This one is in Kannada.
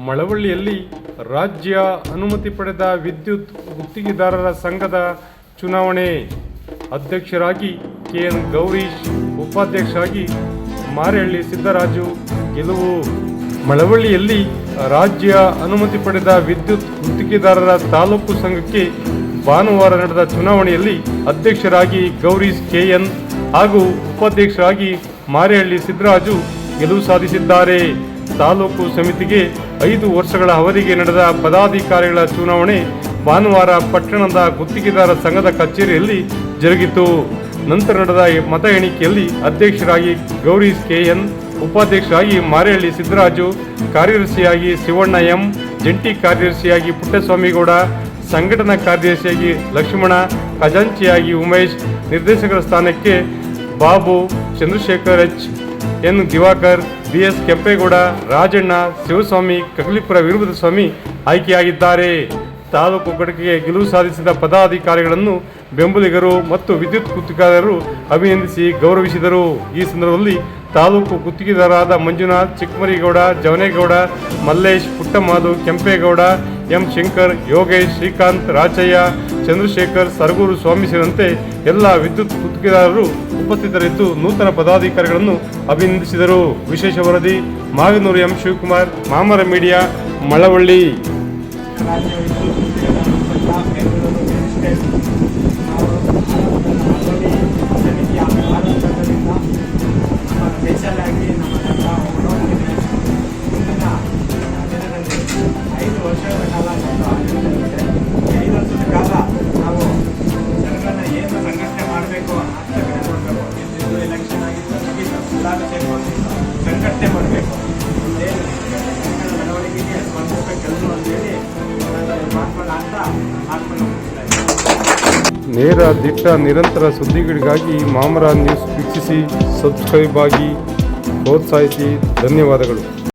ಮಳವಳ್ಳಿಯಲ್ಲಿ ರಾಜ್ಯ ಅನುಮತಿ ಪಡೆದ ವಿದ್ಯುತ್ ಗುತ್ತಿಗೆದಾರರ ಸಂಘದ ಚುನಾವಣೆ. ಅಧ್ಯಕ್ಷರಾಗಿ ಕೆಎನ್ ಗೌರೀಶ್, ಉಪಾಧ್ಯಕ್ಷರಾಗಿ ಮಾರೇಹಳ್ಳಿ ಸಿದ್ದರಾಜು ಗೆಲುವು. ಮಳವಳ್ಳಿಯಲ್ಲಿ ರಾಜ್ಯ ಅನುಮತಿ ಪಡೆದ ವಿದ್ಯುತ್ ಗುತ್ತಿಗೆದಾರರ ತಾಲೂಕು ಸಂಘಕ್ಕೆ ಭಾನುವಾರ ನಡೆದ ಚುನಾವಣೆಯಲ್ಲಿ ಅಧ್ಯಕ್ಷರಾಗಿ ಗೌರೀಶ್ ಕೆಎನ್ ಹಾಗೂ ಉಪಾಧ್ಯಕ್ಷರಾಗಿ ಮಾರೇಹಳ್ಳಿ ಸಿದ್ದರಾಜು ಗೆಲುವು ಸಾಧಿಸಿದ್ದಾರೆ. ತಾಲೂಕು ಸಮಿತಿಗೆ 5 ವರ್ಷಗಳ ಅವಧಿಗೆ ನಡೆದ ಪದಾಧಿಕಾರಿಗಳ ಚುನಾವಣೆ ಭಾನುವಾರ ಪಟ್ಟಣದ ಗುತ್ತಿಗೆದಾರ ಸಂಘದ ಕಚೇರಿಯಲ್ಲಿ ಜರುಗಿತು. ನಂತರ ನಡೆದ ಮತ ಎಣಿಕೆಯಲ್ಲಿ ಅಧ್ಯಕ್ಷರಾಗಿ ಗೌರೀಶ್ ಕೆಎನ್, ಉಪಾಧ್ಯಕ್ಷರಾಗಿ ಮಾರೇಹಳ್ಳಿ ಸಿದ್ದರಾಜು, ಕಾರ್ಯದರ್ಶಿಯಾಗಿ ಶಿವಣ್ಣ ಎಂ, ಜಂಟಿ ಕಾರ್ಯದರ್ಶಿಯಾಗಿ ಪುಟ್ಟಸ್ವಾಮಿಗೌಡ, ಸಂಘಟನಾ ಕಾರ್ಯದರ್ಶಿಯಾಗಿ ಲಕ್ಷ್ಮಣ, ಖಜಾಂಚಿಯಾಗಿ ಉಮೇಶ್, ನಿರ್ದೇಶಕರ ಸ್ಥಾನಕ್ಕೆ Babu, Chandrashekar H, N Diwakar, BS Kempegowda, Rajanna, Shivaswamy, Kaglipura Veerabhadraswamy ಆಯ್ಕೆಯಾಗಿದ್ದಾರೆ. ತಾಲೂಕು ಘಟಕಕ್ಕೆ ಗೆಲುವು ಸಾಧಿಸಿದ ಪದಾಧಿಕಾರಿಗಳನ್ನು ಬೆಂಬಲಿಗರು ಮತ್ತು ವಿದ್ಯುತ್ ಗುತ್ತಿಗೆದಾರರು ಅಭಿನಂದಿಸಿ ಗೌರವಿಸಿದರು. ಈ ಸಂದರ್ಭದಲ್ಲಿ ತಾಲೂಕು ಗುತ್ತಿಗೆದಾರರಾದ ಮಂಜುನಾಥ್, ಚಿಕ್ಕಮರಿಗೌಡ, ಜವನೇಗೌಡ, ಮಲ್ಲೇಶ್, ಪುಟ್ಟಮಾದು, ಕೆಂಪೇಗೌಡ, ಎಂ ಶಂಕರ್, ಯೋಗೇಶ್, ಶ್ರೀಕಾಂತ್, ರಾಚಯ್ಯ, ಚಂದ್ರಶೇಖರ್, ಸರಗೂರು ಸ್ವಾಮಿ ಸೇರಿದಂತೆ ಎಲ್ಲ ವಿದ್ಯುತ್ ಗುತ್ತಿಗೆದಾರರು ಉಪಸ್ಥಿತರಿದ್ದು ನೂತನ ಪದಾಧಿಕಾರಿಗಳನ್ನು ಅಭಿನಂದಿಸಿದರು. ವಿಶೇಷ ವರದಿ ಮಾಗನೂರು ಎಂ ಶಿವಕುಮಾರ್, ಮಾಮರ ಮೀಡಿಯಾ, ಮಳವಳ್ಳಿ. ಸಂಘಟನೆ ಮಾಡಬೇಕು, ಬೆಳವಣಿಗೆಗೆ ಸ್ಪಂದಿಸಬೇಕು ಕೆಲವು ಅಂತೇಳಿ ಮಾಡ್ಕೊಳ್ಳ ಅಂತ ನೇರ ದಿಟ್ಟ ನಿರಂತರ ಸುದ್ದಿಗಳಿಗಾಗಿ ಮಾಮರ ನ್ಯೂಸ್ ವೀಕ್ಷಿಸಿ, ಸಬ್ಸ್ಕ್ರೈಬ್ ಆಗಿ, ಪ್ರೋತ್ಸಾಹಿಸಿ. ಧನ್ಯವಾದಗಳು.